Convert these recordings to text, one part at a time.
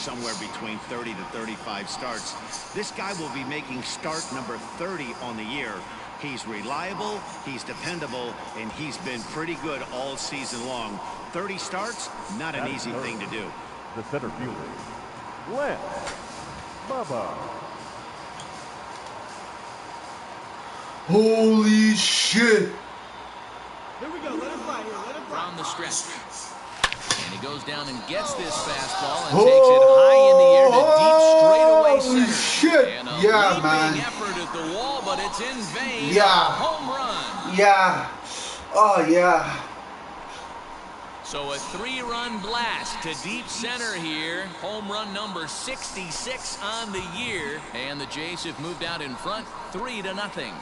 somewhere between 30 to 35 starts. This guy will be making start number 30 on the year. He's reliable, he's dependable, and he's been pretty good all season long. 30 starts, not an easy thing to do. The center fielder, Lance Bubba. Holy shit! Here we go, let it fly here, let it fly. From the stretch. And he goes down and gets this fastball and takes it high in the air to deep straightaway center. Shit! And a yeah, leaping man. effort at the wall, but it's in vain. Yeah. Home run. Yeah. Oh, yeah. So a 3-run blast to deep center here. Home run number 66 on the year. And the Jays have moved out in front 3-0.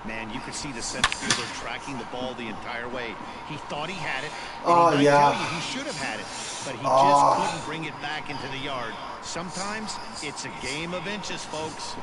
Man, you could see the center fielder tracking the ball the entire way. He thought he had it. Oh, and yeah. tell you he should have had it, but he just couldn't bring it back into the yard. Sometimes it's a game of inches, folks.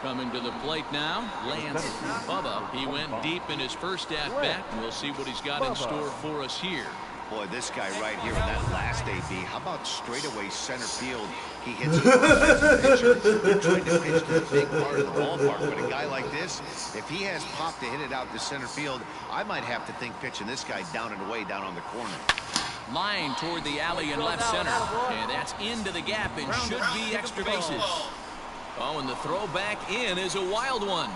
Coming to the plate now, Lance Bubba. He went deep in his first at-bat. We'll see what he's got in store for us here. Boy, this guy right here in that last AB, how about straightaway center field? He hits it as a pitcher. He tried to pitch to the big part of the ballpark, but a guy like this, if he has pop to hit it out to center field, I might have to think pitching this guy down and away down on the corner. Line toward the alley in left center. And that's into the gap and should be extra bases. Oh, and the throw back in is a wild one.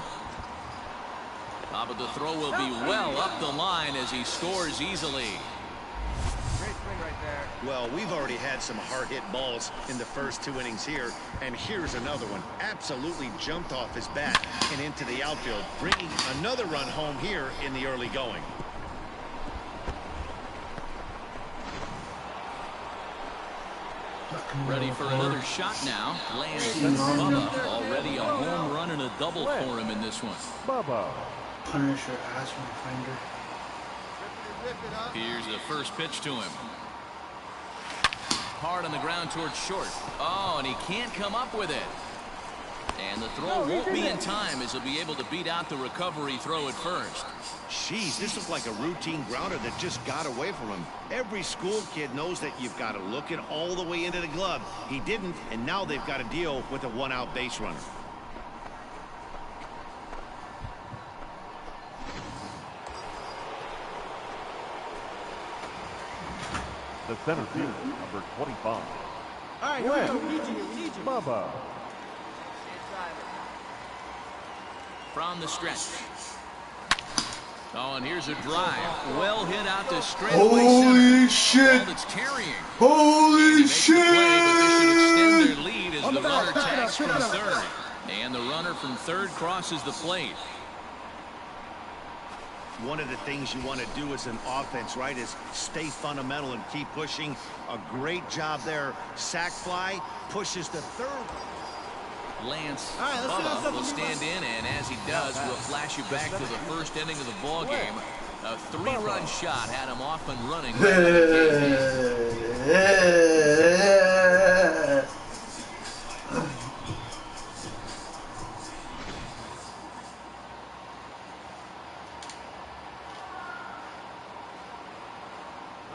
But the throw will be well up the line as he scores easily. Well, we've already had some hard-hit balls in the first 2 innings here, and here's another one. Absolutely jumped off his bat and into the outfield, bringing another run home here in the early going. Ready for another shot now. Lance Bubba, already a home run and a double for him in this one. Bubba. Punisher, ass finder. Here's the first pitch to him. Hard on the ground towards short. Oh, and he can't come up with it. And the throw won't be in time as he'll be able to beat out the recovery throw at first. Jeez, this looked like a routine grounder that just got away from him. Every school kid knows that you've got to look it all the way into the glove. He didn't, and now they've got to deal with a one-out base runner. The center fielder, number 25. All right, here we go. We need you. Bubba. From the stretch. Oh, and here's a drive. Well hit out to straightaway center. Holy shit! That's carrying. Holy shit! Play, but they should extend their lead as the runner tags from third. And the runner from third crosses the plate. One of the things you want to do as an offense, right, is stay fundamental and keep pushing. A great job there. Sack fly pushes the third. Lance Bubba will stand in, and as he does, we'll flash you back to the first inning of the ball game. A 3-run shot had him off and running.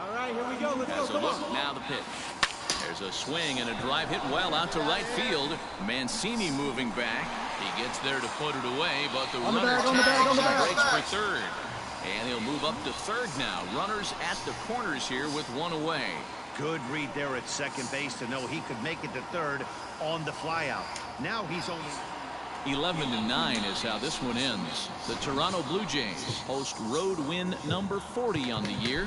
All right, here we go. Let's As go. a look, now the pitch. There's a swing and a drive hit well out to right field. Mancini moving back. He gets there to put it away, but the runner breaks for third. And he'll move up to third now. Runners at the corners here with one away. Good read there at second base to know he could make it to third on the flyout. Now he's only 11-9 is how this one ends. The Toronto Blue Jays host road win number 40 on the year.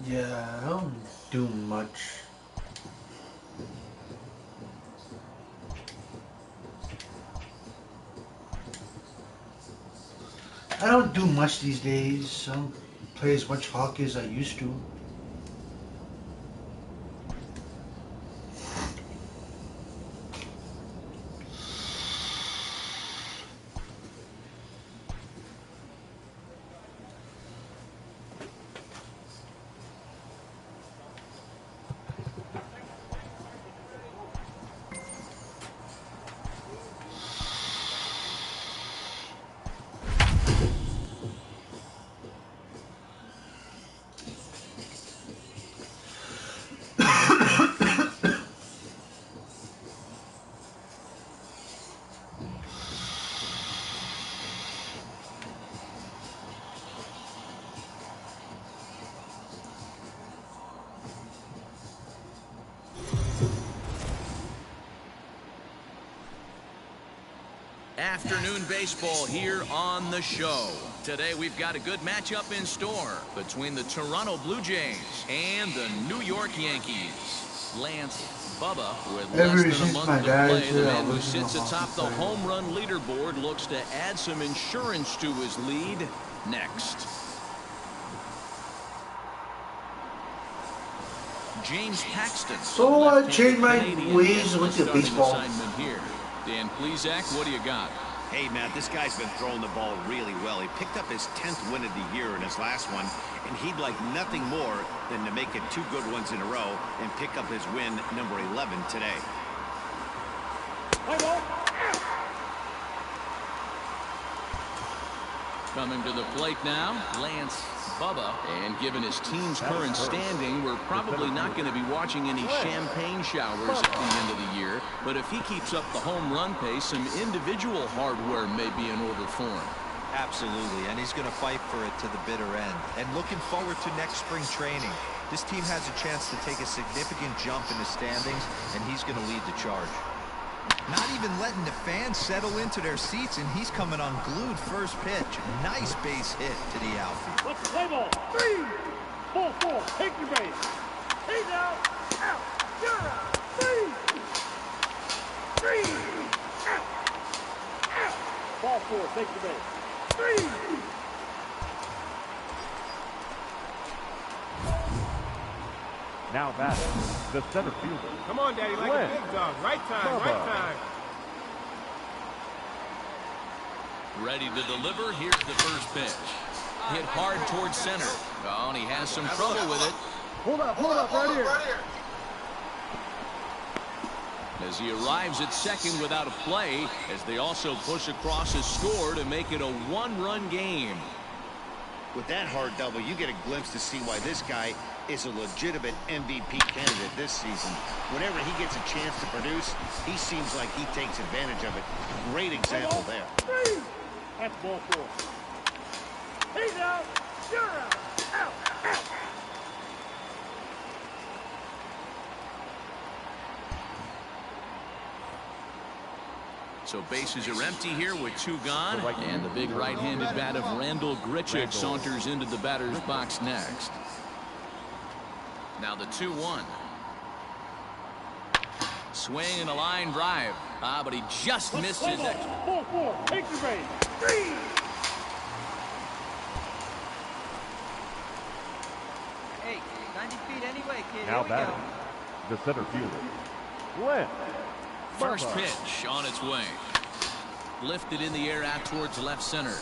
Yeah, I don't do much. I don't do much these days. I don't play as much hockey as I used to. Afternoon baseball here on the show. Today we've got a good matchup in store between the Toronto Blue Jays and the New York Yankees. Lance Bubba, with less than a month to play, the man who sits atop the home run leaderboard looks to add some insurance to his lead next. James Paxton. So I changed my ways with the baseball. Here. Dan Plesac, what do you got? Hey, Matt, this guy's been throwing the ball really well. He picked up his 10th win of the year in his last one, and he'd like nothing more than to make it 2 good ones in a row and pick up his win number 11 today. Coming to the plate now, Lance Bubba. And given his team's current standing, we're probably not going to be watching any champagne showers at the end of the year. But if he keeps up the home run pace, some individual hardware may be in order for him. Absolutely, and he's going to fight for it to the bitter end. And looking forward to next spring training. This team has a chance to take a significant jump in the standings, and he's going to lead the charge. Not even letting the fans settle into their seats, and he's coming unglued first pitch. Nice base hit to the outfield. Let's play ball. 3, 4, take your base. He's out, you're out. 3, out. Ball 4, take your base. 3. Now batting, the center fielder. Come on, Daddy, like a big dog. Right time, right time. Ready to deliver. Here's the first pitch. Hit hard towards center. Oh, and he has some trouble with it. Hold up, right here. As he arrives at second without a play, as they also push across a score to make it a 1-run game. With that hard double, you get a glimpse to see why this guy is a legitimate MVP candidate this season. Whenever he gets a chance to produce, he seems like he takes advantage of it. Great example there. 3. That's ball 4. He's out, you're out. Out. So bases are empty here with 2 gone. And the big right-handed bat of Randall Grichuk saunters into the batter's box next. Now the 2-1. Swing and a line drive. But he just missed his exit. 4, take your base. 3. Hey, 90 feet anyway, kid. Now Here we batting, go. the center fielder. Lance First Bubba. pitch on its way. Lifted in the air out towards left center.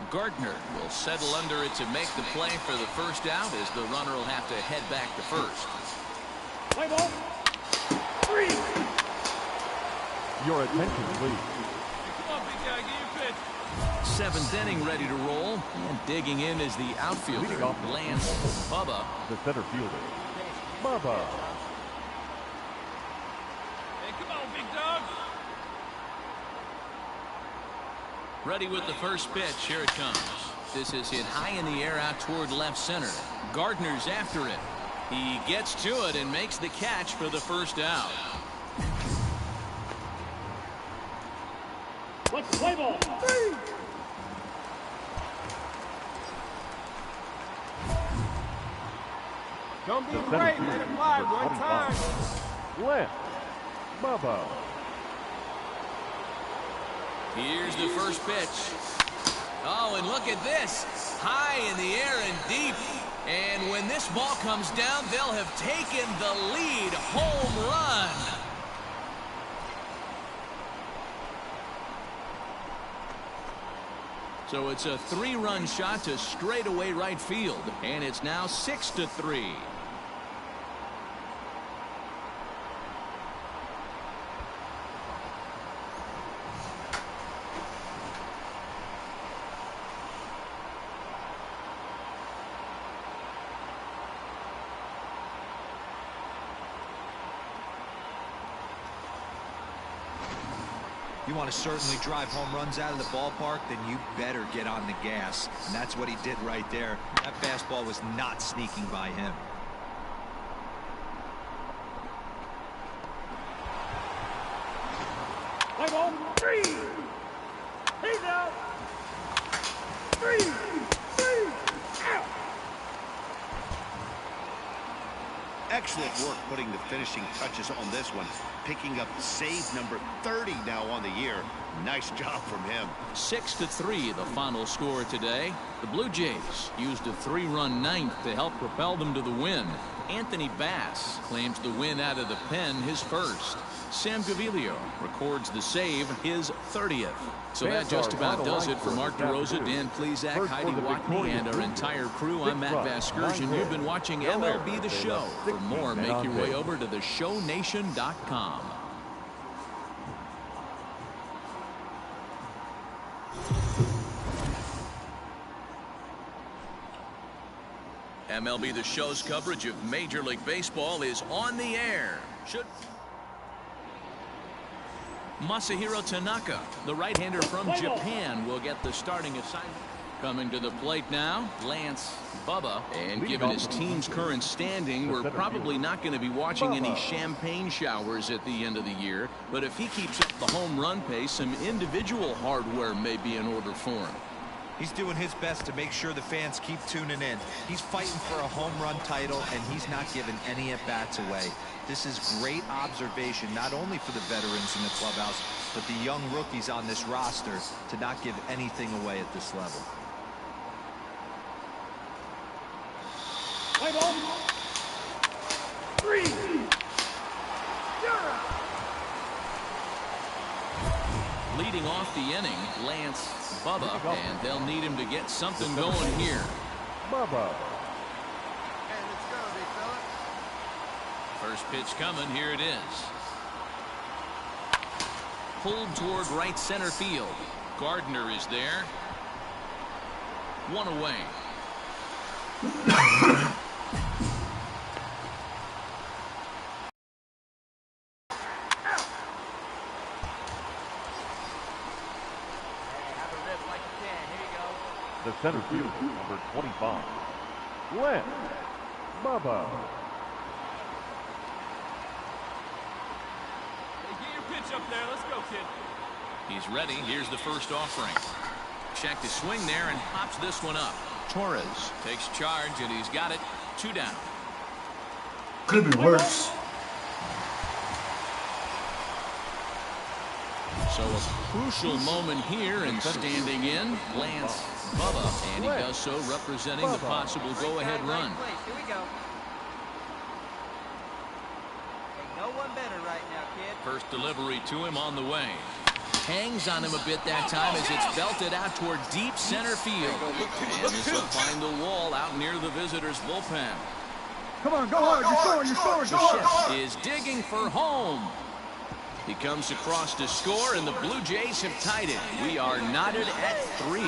Gardner will settle under it to make the play for the first out, as the runner will have to head back to first. Play ball. 3. Your attention, please. Come on, big guy, get your pitch. 7th inning ready to roll, and digging in is the outfielder, Leading off Lance Bubba. The center fielder, Bubba. Hey, come on, big dog. Ready with the first pitch. Here it comes. This is hit high in the air out toward left center. Gardner's after it. He gets to it and makes the catch for the first out. Let's play ball. 3. Don't be The center afraid, fielder, let it fly number one time. 25. Lance Bubba. Here's the first pitch. Oh, and look at this. High in the air and deep. And when this ball comes down, they'll have taken the lead. Home run. So it's a 3-run shot to straightaway right field. And it's now 6-3. You want to certainly drive home runs out of the ballpark, then you better get on the gas. And that's what he did right there. That fastball was not sneaking by him. Play ball. 3. He's out. 3. Out. Excellent work putting the finishing touches on this one. Picking up save number 30 now on the year. Nice job from him. 6-3 the final score today. The Blue Jays used a 3-run ninth to help propel them to the win. Anthony Bass claims the win out of the pen, his first. Sam Gaviglio records the save, his 30th. So that just about does it for Mark DeRosa, Dan Plesac, Heidi Watney, and our entire crew. I'm Matt Vasgersian. You've been watching MLB The Show. For more, make your way over to theshownation.com. MLB The Show's coverage of Major League Baseball is on the air. Masahiro Tanaka, the right-hander from Japan, will get the starting assignment. Coming to the plate now, Lance Bubba. And given his team's current standing, we're probably not going to be watching any champagne showers at the end of the year. But if he keeps up the home run pace, some individual hardware may be in order for him. He's doing his best to make sure the fans keep tuning in. He's fighting for a home run title, and he's not giving any at-bats away. This is great observation, not only for the veterans in the clubhouse, but the young rookies on this roster to not give anything away at this level. Play ball. 3. Leading off the inning, Lance Bubba, and they'll need him to get something going here. Bubba. Hey, let's go, big fella. First pitch coming, here it is. Pulled toward right center field. Gardner is there. One away. The center fielder, number 25. Lance Bubba. Hey, get your pitch up there. Let's go, kid. He's ready. Here's the first offering. Checked his swing there and hops this one up. Torres takes charge, and he's got it. 2 down. Could have been worse. So a crucial moment here, and standing in, Lance Bubba, and he does so representing the possible go-ahead run. Here we go. Ain't no one better right now, kid. First delivery to him on the way. Hangs on him a bit that time as it's belted out toward deep center field. And this will find the wall out near the visitors' bullpen. Come on, go hard. You're scoring. The chef is digging for home. He comes across to score, and the Blue Jays have tied it. We are knotted at 3.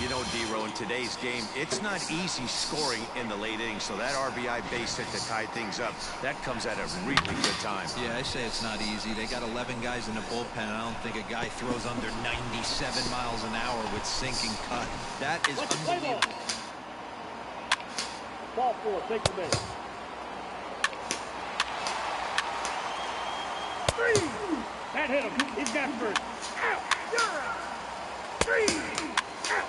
You know, D-Row, in today's game, it's not easy scoring in the late innings, so that RBI base hit to tie things up, that comes at a really good time. Yeah, I say it's not easy. They got 11 guys in the bullpen, and I don't think a guy throws under 97 miles an hour with sinking cut. That is unbelievable. Ball 4, take the base. 3. That hit him. He's got first. Out. You're out. 3. Out.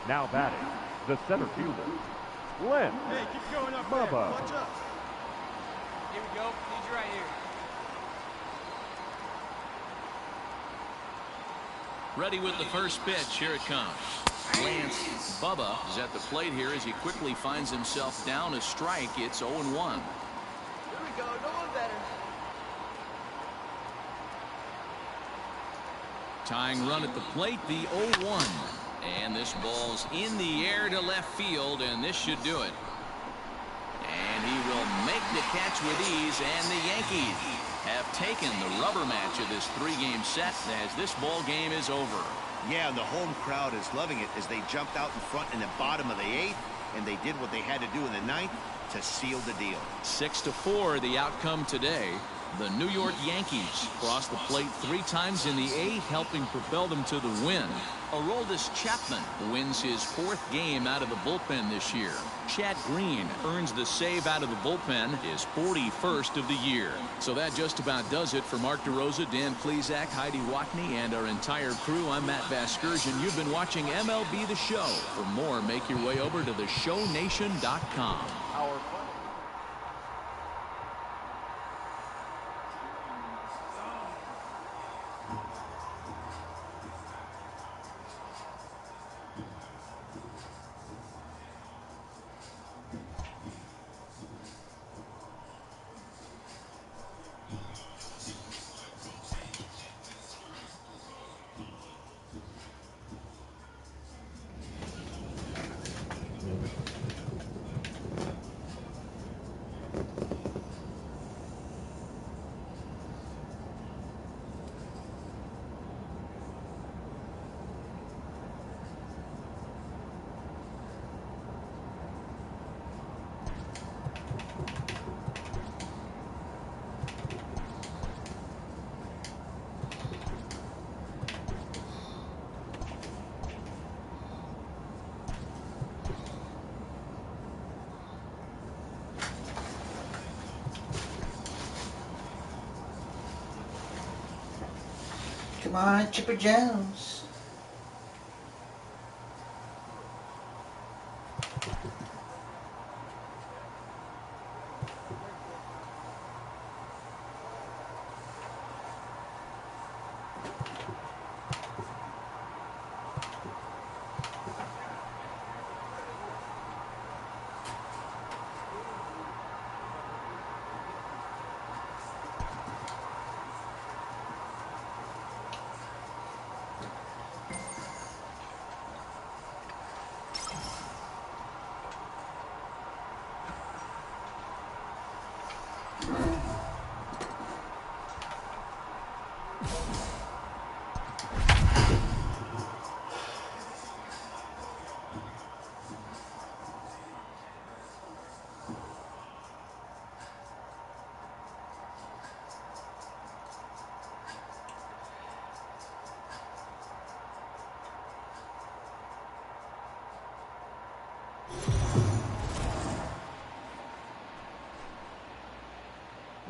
Now batting, the center fielder, Lance Hey, keep going up there. Bubba. Watch up. Here we go. He's right here. Ready with the first pitch. Here it comes. Lance Bubba is at the plate here as he quickly finds himself down a strike. It's 0-1. Here we go. No one better. Tying run at the plate, the 0-1. And this ball's in the air to left field, and this should do it. And he will make the catch with ease, and the Yankees have taken the rubber match of this 3-game set as this ball game is over. Yeah, and the home crowd is loving it as they jumped out in front in the bottom of the 8th, and they did what they had to do in the 9th to seal the deal. 6-4 the outcome today. The New York Yankees crossed the plate 3 times in the 8th, helping propel them to the win. Aroldis Chapman wins his 4th game out of the bullpen this year. Chad Green earns the save out of the bullpen, his 41st of the year. So that just about does it for Mark DeRosa, Dan Plesac, Heidi Watney, and our entire crew. I'm Matt Vasgersian. You've been watching MLB The Show. For more, make your way over to theshownation.com. Our Come on, Chipper Jones.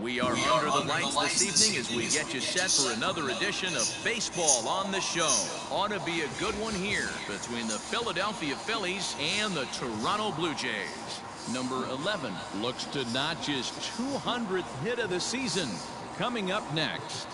We are under the lights this evening as we get you set for another edition of Baseball on the Show. Ought to be a good one here between the Philadelphia Phillies and the Toronto Blue Jays. Number 11 looks to notch his 200th hit of the season. Coming up next.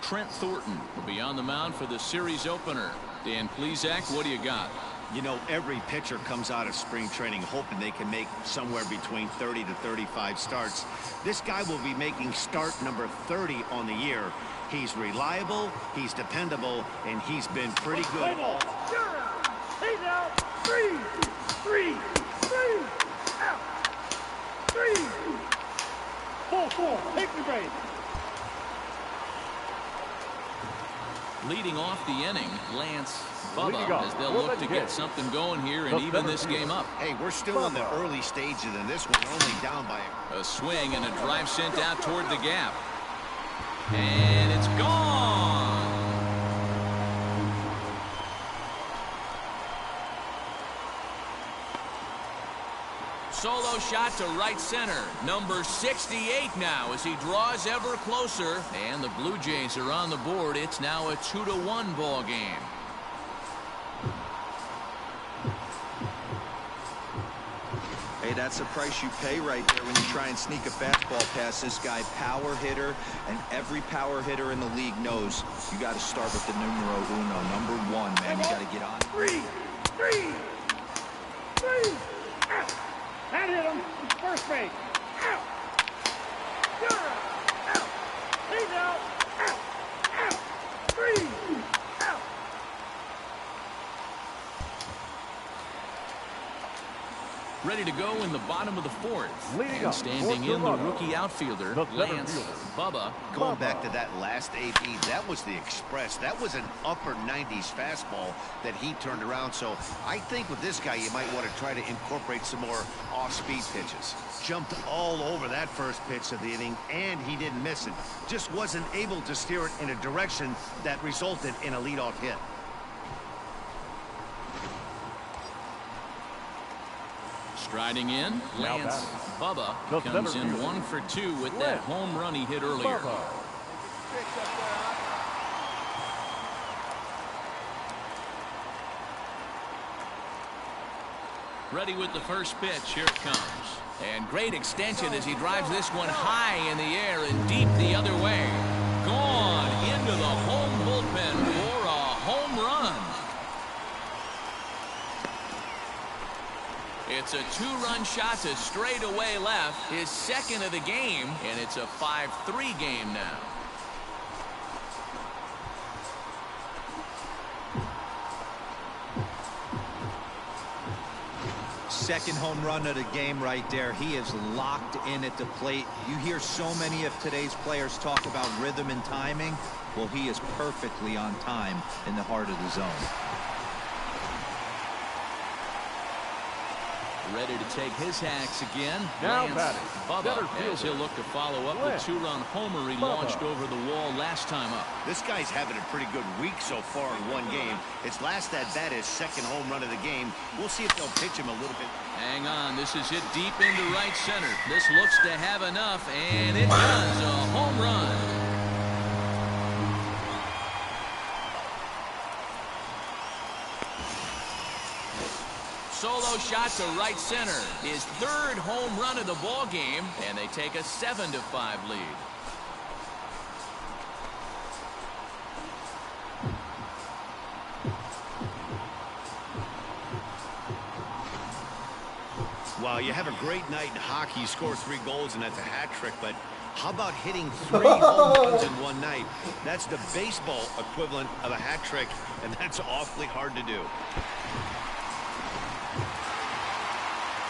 Trent Thornton will be on the mound for the series opener. Dan Plesac, what do you got? You know, every pitcher comes out of spring training hoping they can make somewhere between 30 to 35 starts. This guy will be making start number 30 on the year. He's reliable, he's dependable, and he's been pretty good. He's out. 3, 3, 3, out. 3, 4, take the break. Leading off the inning, Lance Bubba, Leading off, as they'll look to get something going here and even this game up. Hey, we're still in the early stages in this one, only down by A swing and a drive sent out toward the gap. And it's gone. Solo shot to right center. Number 68 now as he draws ever closer. And the Blue Jays are on the board. It's now a 2-1 ball game. Hey, that's the price you pay right there when you try and sneak a fastball past this guy. Power hitter, and every power hitter in the league knows you got to start with the numero uno, number 1, man. You got to get on. 3, out. That hit him. First base. Out. You're out. He's out. Out. 3, out. Ready ready to go in the bottom of the fourth. Leading And up standing for in the Toronto, rookie outfielder, the center Lance fielder, Bubba. Going back to that last AB, that was the express. That was an upper 90s fastball that he turned around. So I think with this guy, you might want to try to incorporate some more off-speed pitches. Jumped all over that first pitch of the inning, and he didn't miss it. Just wasn't able to steer it in a direction that resulted in a leadoff hit. Striding in, Now Lance Bubba the comes center in fielder, 1 for 2 with that Lance home run he hit earlier. Bubba. Pitch up there, huh? Ready with the first pitch. Here it comes. And great extension as he drives this one high in the air and deep the other way. Gone into the home bullpen for a home run. It's a 2-run shot to straightaway left, his second of the game, and it's a 5-3 game now. Second home run of the game right there. He is locked in at the plate. You hear so many of today's players talk about rhythm and timing. Well, he is perfectly on time in the heart of the zone. Ready to take his hacks again. Now Lance batting, Bubba, center as fielder, he'll look to follow up Lance the 2-run homer he Bubba. launched over the wall last time up. This guy's having a pretty good week so far in one game. His last at bat is second home run of the game. We'll see if they'll pitch him a little bit. Hang on, this is hit deep into right center. This looks to have enough, and it does. A home run. Solo shot to right center. His third home run of the ball game, and they take a 7-5 lead. Wow, you have a great night in hockey. You score 3 goals, and that's a hat trick. But how about hitting 3 home runs in one night? That's the baseball equivalent of a hat trick, and that's awfully hard to do.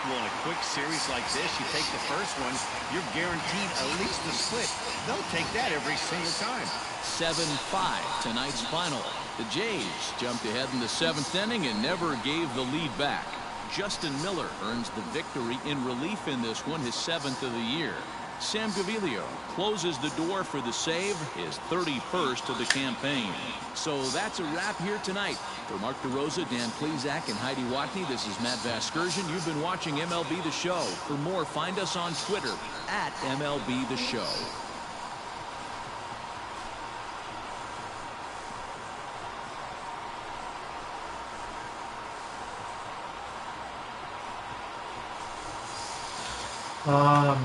Well, in a quick series like this, you take the first one, you're guaranteed at least a split. They'll take that every single time. 7-5, tonight's final. The Jays jumped ahead in the 7th inning and never gave the lead back. Justin Miller earns the victory in relief in this one, his 7th of the year. Sam Gaviglio closes the door for the save, his 31st of the campaign. So that's a wrap here tonight. For Mark DeRosa, Dan Plesac, and Heidi Watney, this is Matt Vasgersian. You've been watching MLB The Show. For more, find us on Twitter at MLB The Show.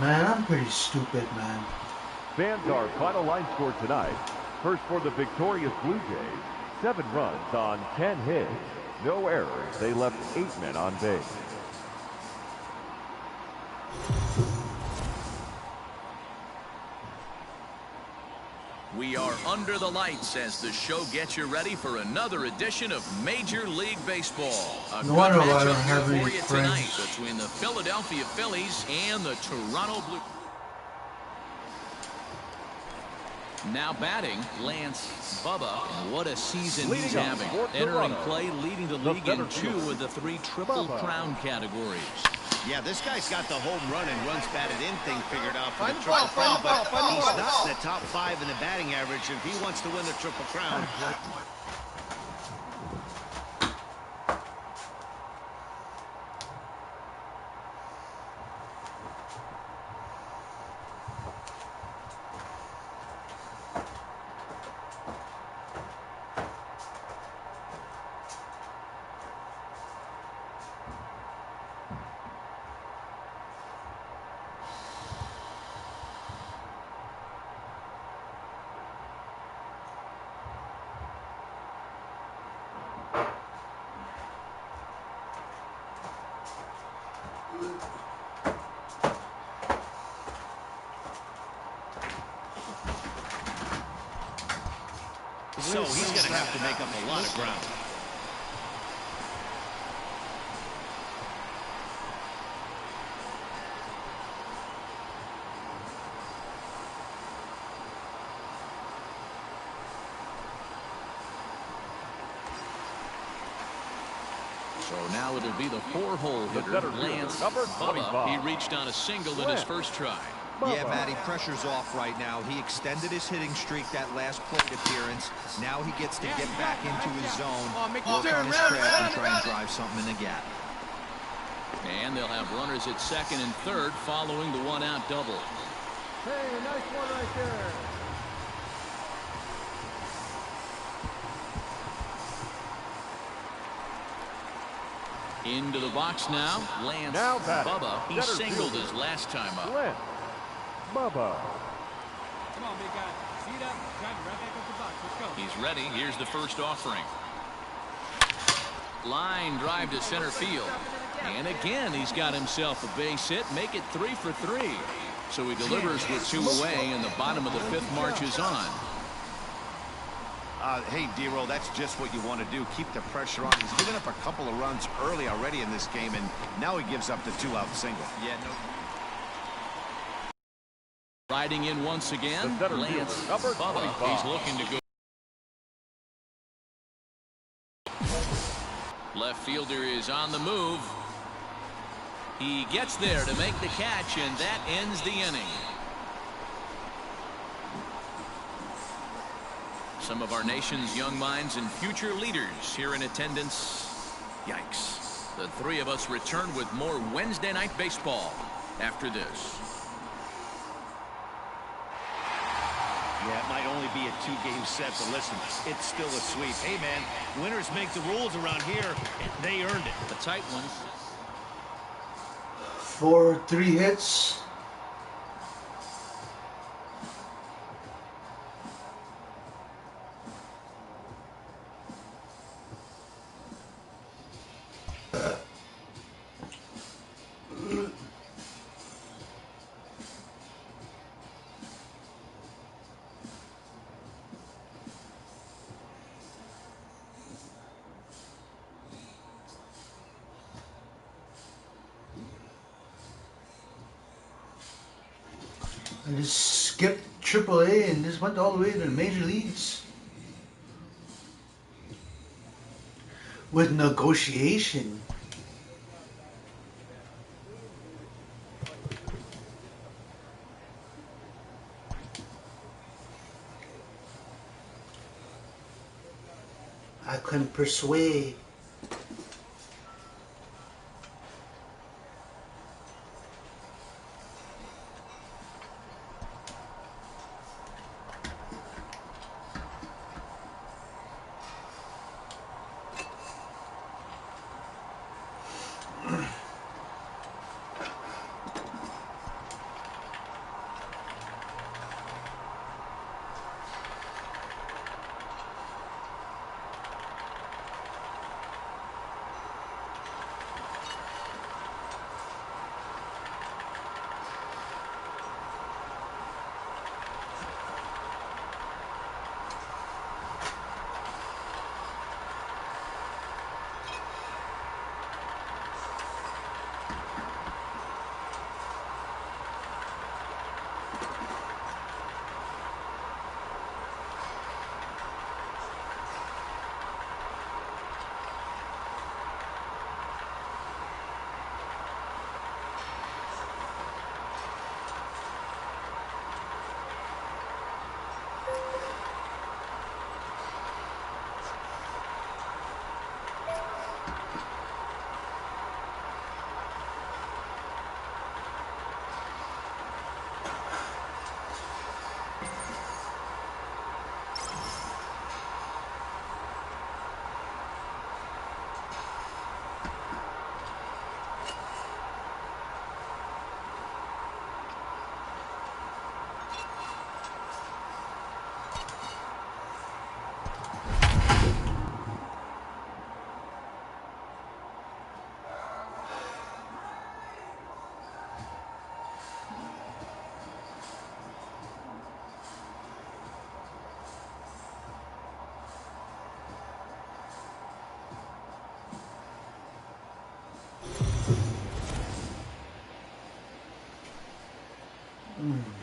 Man, I'm pretty stupid, man. Fans, our final line score tonight. First for the victorious Blue Jays, 7 runs on 10 hits. No errors. They left 8 men on base. We are under the lights as the show gets you ready for another edition of Major League Baseball. A No good wonder why I don't matchup have here any for you tonight friends. between the Philadelphia Phillies and the Toronto Blue. Now batting, Lance Bubba. And what a season he's Leading up having. for Entering Toronto, play, leading the the league in center 2 fielder, of the 3 Triple Bubba. Crown categories. Yeah, this guy's got the home run and runs batted in thing figured out for Find the the ball, Triple Crown, find the ball, but find the he's ball. not in the top 5 in the batting average if he wants to win the Triple Crown. So he's going to have to make up a lot of ground. So now it'll be the 4-hole hitter, Lance number Bubba. 25. He reached on a single in his first try. Yeah, Matty, pressure's off right now. He extended his hitting streak that last plate appearance. Now he gets to get back into his zone, work on his craft, and try and drive something in the gap. And they'll have runners at second and third following the one-out double. Hey, nice one right there. Into the box now, Lance Now batting, Bubba. He center singled fielder. his last time up. Lance Bubba. Come on, big guy. Seat up. Drive right back up the box. Let's go. He's ready. Here's the first offering. Line drive to center field. And again, he's got himself a base hit. Make it 3 for 3. So he delivers with 2 away, and the bottom of the 5th marches on. Hey, D-Roll, that's just what you want to do. Keep the pressure on. He's given up a couple of runs early already in this game, and now he gives up the 2-out single. Yeah, no. Riding in once again, The center Lance fielder, number Bubba. 25. He's looking to go. Left fielder is on the move. He gets there to make the catch, and that ends the inning. Some of our nation's young minds and future leaders here in attendance. Yikes. The 3 of us return with more Wednesday night baseball after this. Yeah, it might only be a 2-game set, but listen, it's still a sweep. Hey, man, winners make the rules around here, and they earned it. A tight one. 4 3 hits. I just skipped AAA and just went all the way to the major leagues. With negotiation. I couldn't persuade.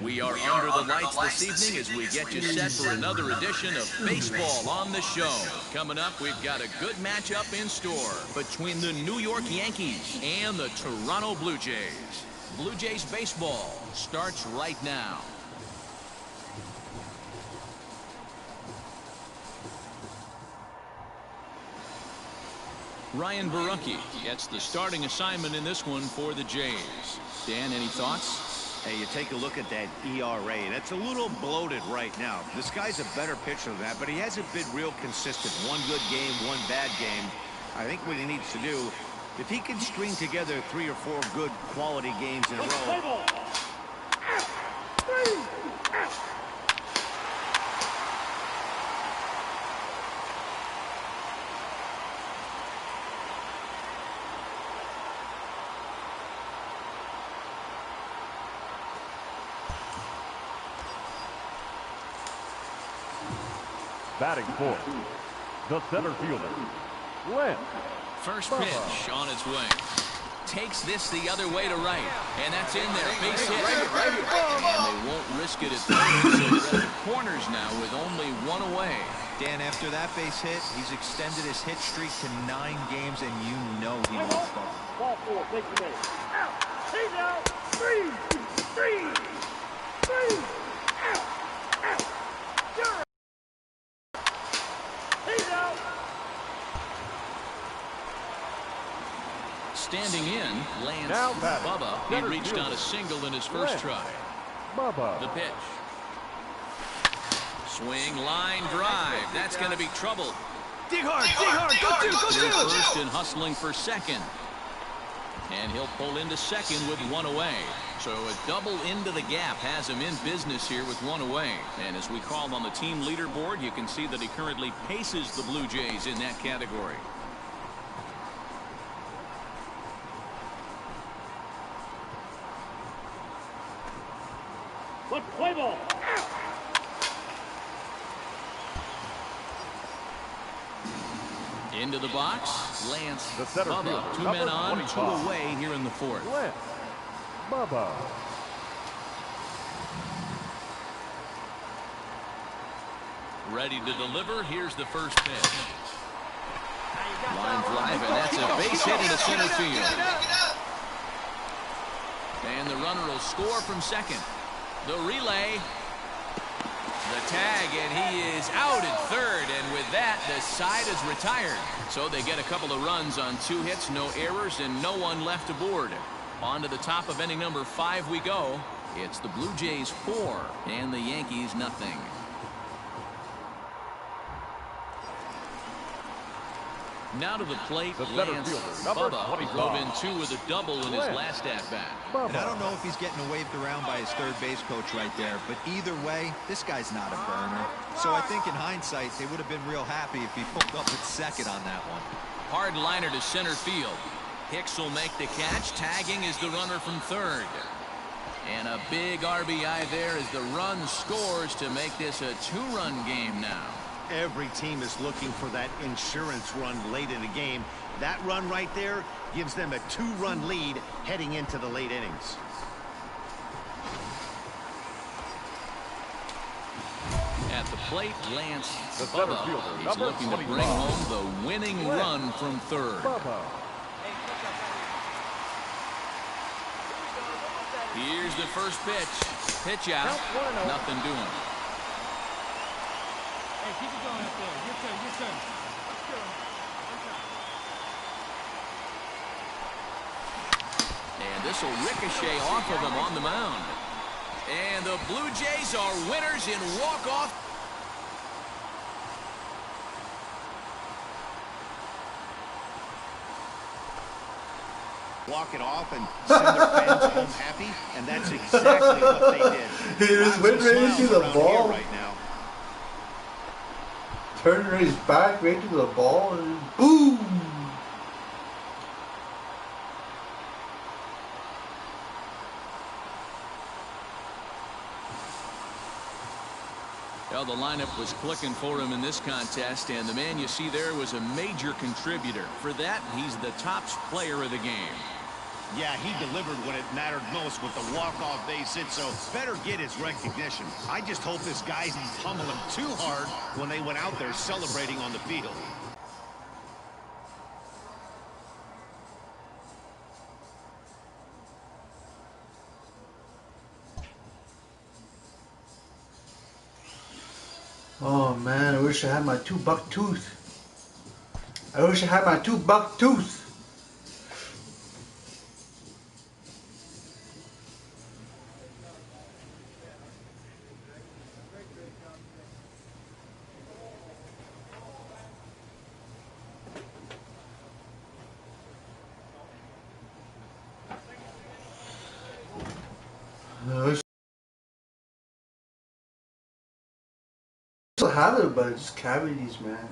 We are under the lights this evening as we get you set for another edition of Baseball on the Show. Coming up, we've got a good matchup in store between the New York Yankees and the Toronto Blue Jays. Blue Jays baseball starts right now. Ryan Barunki gets the starting assignment in this one for the Jays. Dan, any thoughts? Hey, you take a look at that ERA. That's a little bloated right now. This guy's a better pitcher than that, but he hasn't been real consistent. One good game, one bad game. I think what he needs to do, if he can string together 3 or 4 good quality games in a row. Batting fourth, the center fielder, Lynn. First pitch on its way. Takes this the other way to right. And that's in there. Base hit. And they won't risk it at third. So they're at the corners now with only 1 away. Dan, after that base hit, he's extended his hit streak to 9 games, and you know he won't stop. Ball 4, take the base. Out. He's out. 3. Out. Out. You're standing in, Lance Bubba. He reached on a single in his first try. Bubba. The pitch. Swing, line, drive. That's going to be trouble. Dig hard, go First and hustling for second. And he'll pull into second with 1 away. So a double into the gap has him in business here with 1 away. And as we called on the team leaderboard, you can see that he currently paces the Blue Jays in that category. Let's play ball. Into the box, Lance The center Bubba. fielder, 2 men on, 25. 2 away here in the fourth. Lynn. Bubba. Ready to deliver. Here's the first pitch. Line drive, and that's a base hit into center field. And the runner will score from second. The relay. The tag, and he is out at third, and with that, the side is retired. So they get a couple of runs on 2 hits, no errors, and no one left aboard. On to the top of inning number 5 we go. It's the Blue Jays 4, and the Yankees nothing. Now to the plate, The center Lance fielder, number Bubba 25. drove in 2 with a double in his last at-bat. And I don't know if he's getting waved around by his third base coach right there, but either way, this guy's not a burner. So I think in hindsight, they would have been real happy if he pulled up at second on that one. Hard liner to center field. Hicks will make the catch. Tagging is the runner from third. And a big RBI there as the run scores to make this a 2-run game now. Every team is looking for that insurance run late in the game. That run right there gives them a 2-run lead heading into the late innings. At the plate, Lance The center Bubba. fielder, He's number looking to 25. bring home the winning run from third. Bubba. Here's the first pitch. Pitch out. Nothing doing. Hey, keep it going up there. Your turn, your turn. And this will ricochet off of him on the mound. And the Blue Jays are winners in walk-off. Walk it off and send their fans home happy, and that's exactly what they did. He just went right into the ball. Right now. Turned his back right to the ball and boom! Well, the lineup was clicking for him in this contest, and the man you see there was a major contributor. For that, he's the top player of the game. Yeah, he delivered when it mattered most with the walk-off base hit, so better get his recognition. I just hope this guy didn't pummel him too hard when they went out there celebrating on the field. Oh man, I wish I had my $2 tooth. I wish I had my $2 tooth. I wish I still have it, but it's cavities, man.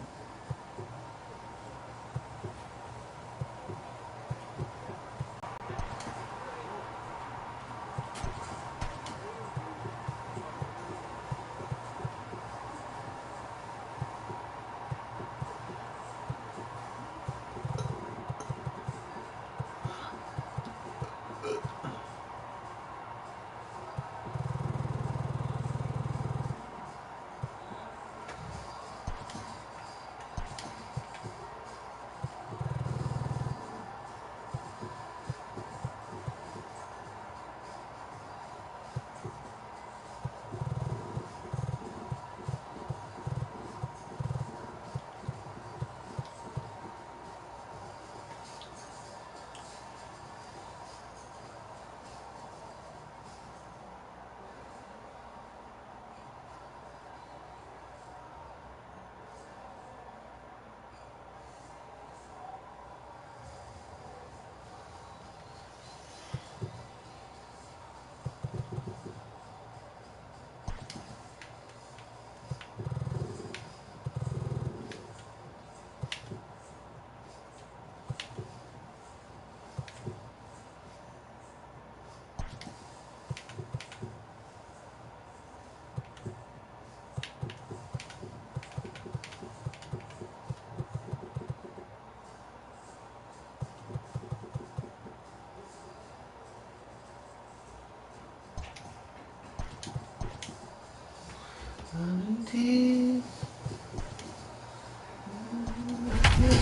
Teeth,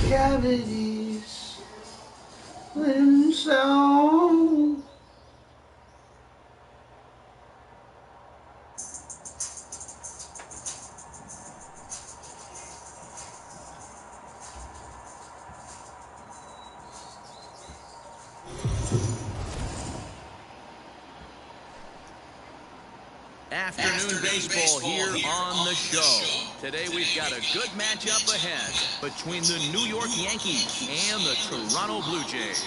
cavities, and so. Afternoon baseball here on the show. Today we've got a good matchup ahead between the New York Yankees and the Toronto Blue Jays.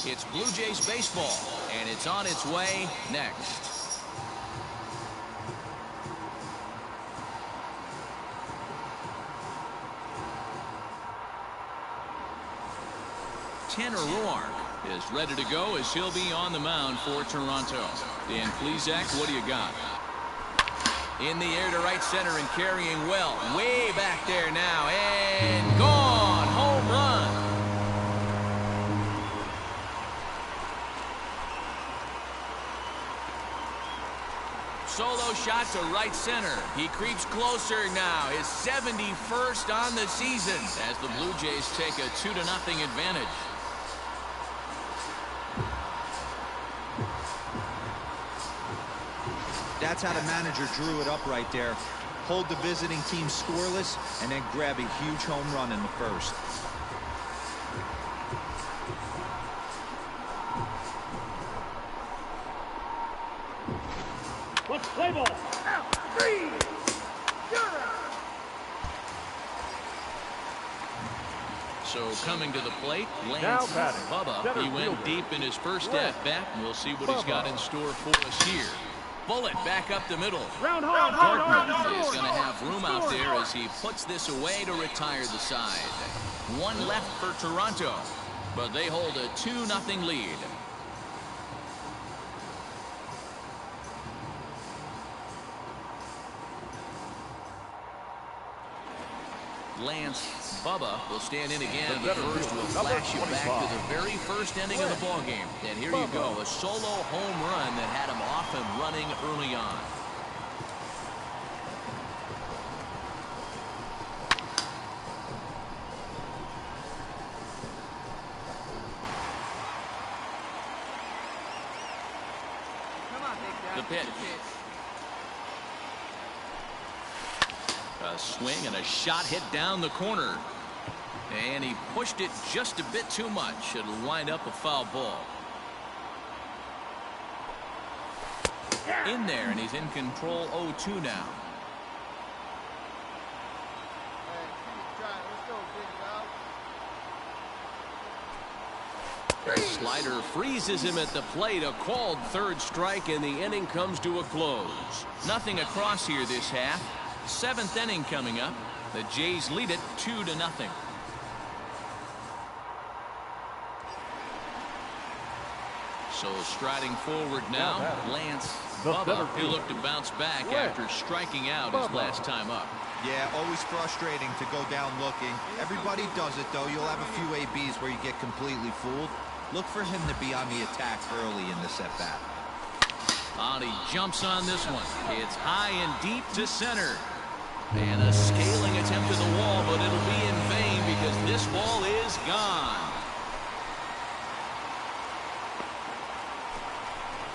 It's Blue Jays baseball, and it's on its way next. Tanner Roark is ready to go as he'll be on the mound for Toronto. Dan Plesac, what do you got? In the air to right center and carrying well. Way back there now. And gone. Home run. Solo shot to right center. He creeps closer now. His 71st on the season as the Blue Jays take a 2-0 advantage. That's how the manager drew it up right there. Hold the visiting team scoreless and then grab a huge home run in the first. Let's play ball. Out. 3. So coming to the plate, Lance Now batting, Bubba. center He went fielder, deep in his first Lance at-bat, and we'll see what he's got in store for us here. Bullet back up the middle. Round hard. Gardner is going to have room out there as he puts this away to retire the side. One left for Toronto, but they hold a 2-0 lead. Lance Bubba will stand in again. The first will flash you back to the very first inning of the ball game. And here you go, a solo home run that had him off and running early on. The pitch. A swing and a shot hit down the corner. And he pushed it just a bit too much. It'll wind up a foul ball. In there, and he's in control 0-2 now. The slider freezes him at the plate. A called third strike, and the inning comes to a close. Nothing across here this half. Seventh inning coming up. The Jays lead it 2-0. So striding forward now, Lance Bubba, who looked to bounce back after striking out his last time up. Yeah, always frustrating to go down looking. Everybody does it, though. You'll have a few ABs where you get completely fooled. Look for him to be on the attack early in this at-bat. And he jumps on this one. It's high and deep to center. And a scaling attempt to the wall, but it'll be in vain because this ball is gone.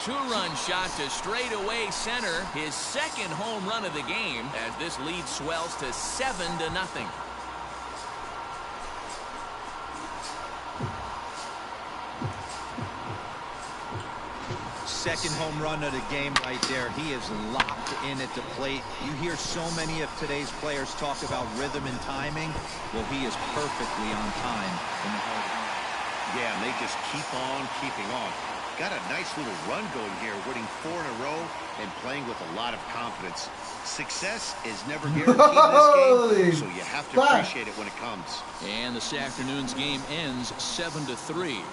Two-run shot to straightaway center. His second home run of the game as this lead swells to 7-0. Second home run of the game right there. He is locked in at the plate. You hear so many of today's players talk about rhythm and timing. Well, he is perfectly on time in the home run. Yeah, and they just keep on keeping on. Got a nice little run going here, winning 4 in a row and playing with a lot of confidence. Success is never guaranteed in this game, so you have to appreciate it when it comes. And this afternoon's game ends 7-3.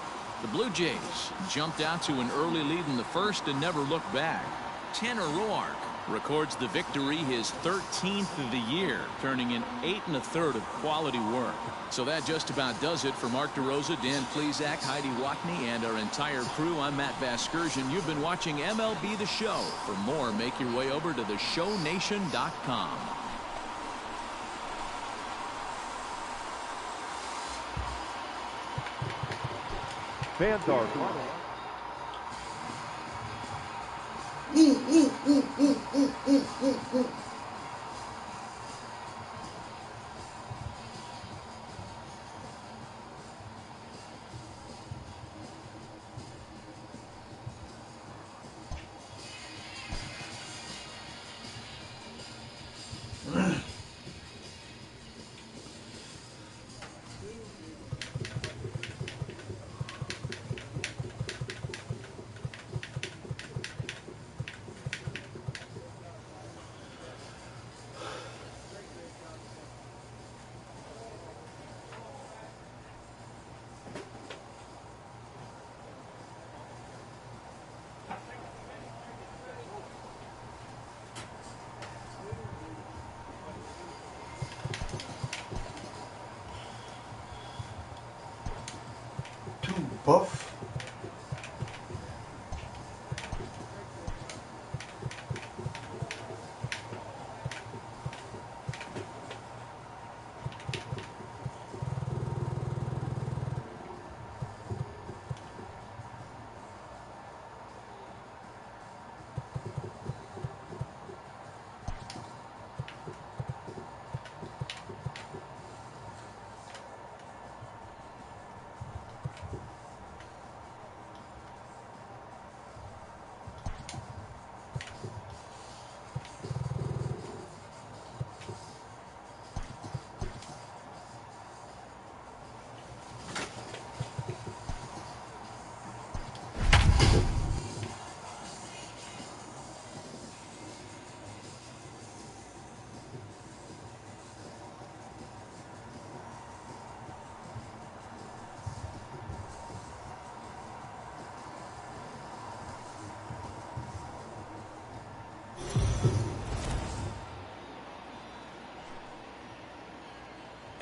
The Blue Jays jumped out to an early lead in the first and never looked back. Tanner Roark records the victory, his 13th of the year, turning in 8 1/3 of quality work. So that just about does it for Mark DeRosa, Dan Plesac, Heidi Watney, and our entire crew. I'm Matt Vasgersian. You've been watching MLB The Show. For more, make your way over to theshownation.com. Fans are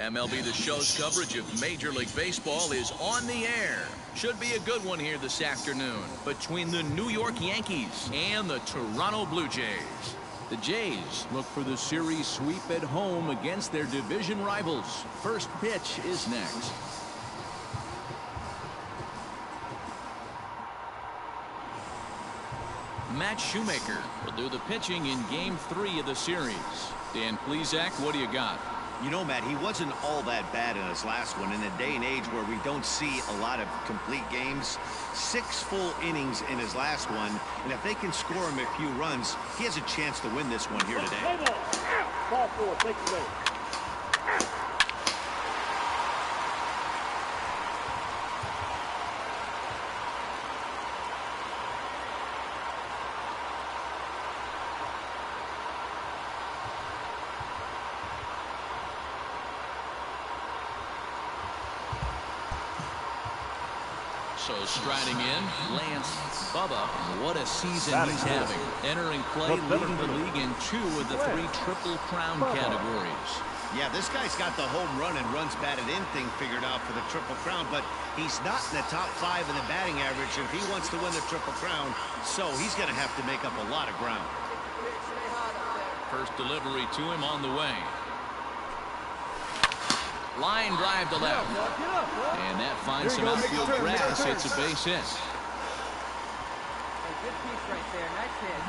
MLB The Show's coverage of Major League Baseball is on the air. Should be a good one here this afternoon between the New York Yankees and the Toronto Blue Jays. The Jays look for the series sweep at home against their division rivals. First pitch is next. Matt Shoemaker will do the pitching in Game 3 of the series. Dan Plesac, what do you got? You know, Matt, he wasn't all that bad in his last one. In a day and age where we don't see a lot of complete games, 6 full innings in his last one. And if they can score him a few runs, he has a chance to win this one here today. Ball 4, take the base. So striding in, Lance Bubba. What a season he's having. Entering play, leading the league in 2 of the 3 Triple Crown categories. Yeah, this guy's got the home run and runs batted in thing figured out for the Triple Crown, but he's not in the top 5 in the batting average if he wants to win the Triple Crown, so he's going to have to make up a lot of ground. First delivery to him on the way. Line drive to left. And that finds some outfield grass. It's a base hit. Good piece right there. Nice hit.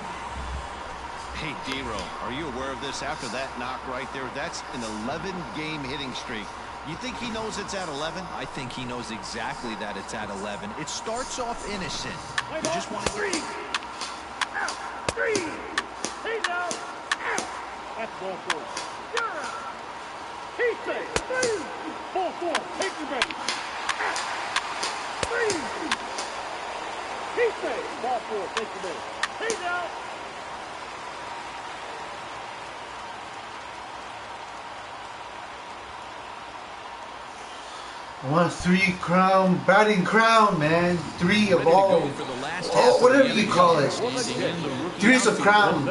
Hey, D-Row, are you aware of this? After that knock right there, that's an 11-game hitting streak. You think he knows it's at 11? I think he knows exactly that it's at 11. It starts off innocent. You just want to... 3. Out. 3. He's out. Out. That's ball 4. You're out. He saves. 3. Ball 4. Take the base. Out. 3. He saves. Ball 4. Take the base. He's out. I want a 3 crown, batting crown, man. 3 of all. Oh, whatever you call it. 3's a crown.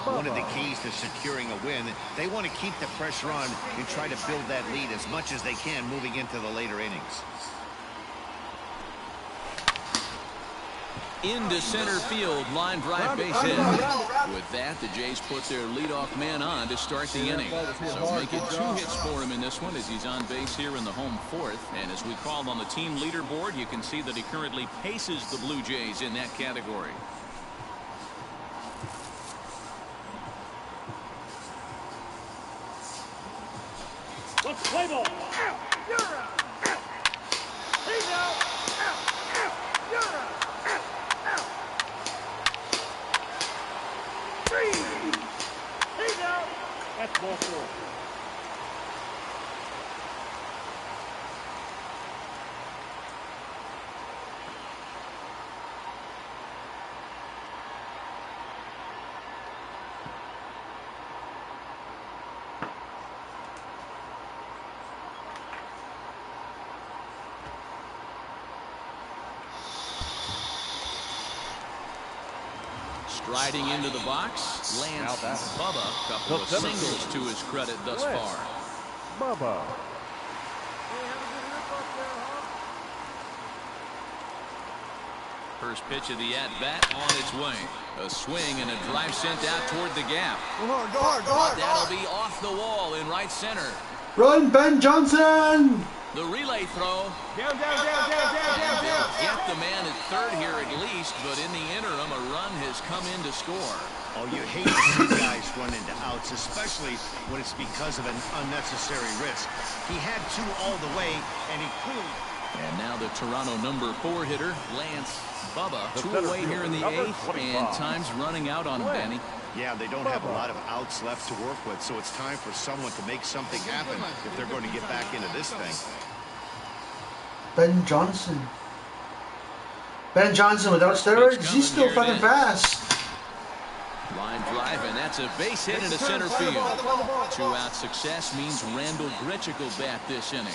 One of the keys to securing a win, they want to keep the pressure on and try to build that lead as much as they can moving into the later innings. Into center field, line drive base hit. With that, the Jays put their leadoff man on to start the inning. So make it 2 hits for him in this one as he's on base here in the home 4th. And as we called on the team leaderboard, you can see that he currently paces the Blue Jays in that category. Let's play ball. Out. You're out. Out. He's out. Out. Out. You're out. Out. Out. 3. He's out. That's ball 4. Striding into the box, Lance Bubba. Couple of singles to his credit thus far. Bubba. First pitch of the at-bat on its way. A swing and a drive sent out toward the gap. Go hard, go hard, go hard. That'll be off the wall in right center. Run, Ben Johnson! The relay throw. Down, down, down, down, down, down, down. Get the man at third here at least, but in the interim, a run has come in to score. Oh, you hate to see guys run into outs, especially when it's because of an unnecessary risk. He had 2 all the way, and he clearly... And now the Toronto number 4 hitter, Lance Bubba. 2 away here in the 8th, and time's running out on Benny. Yeah, they don't have a lot of outs left to work with, so it's time for someone to make something happen if they're going to get back into this thing. Ben Johnson. Ben Johnson without steroids, he's still fucking fast. Line drive, and that's a base hit into center field. 2-out success means Randall Gritchick will bat this inning.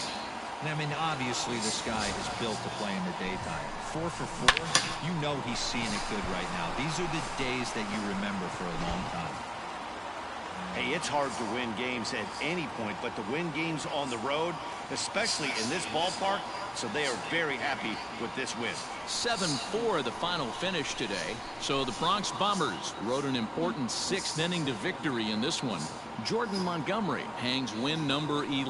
I mean, obviously this guy is built to play in the daytime. 4 for 4, you know he's seeing it good right now. These are the days that you remember for a long time. Hey, Hey, it's hard to win games at any point, but to win games on the road, especially in this ballpark, so they are very happy with this win. 7-4 the final finish today. So the Bronx Bombers rode an important 6th inning to victory in this one. Jordan Montgomery hangs win number 11.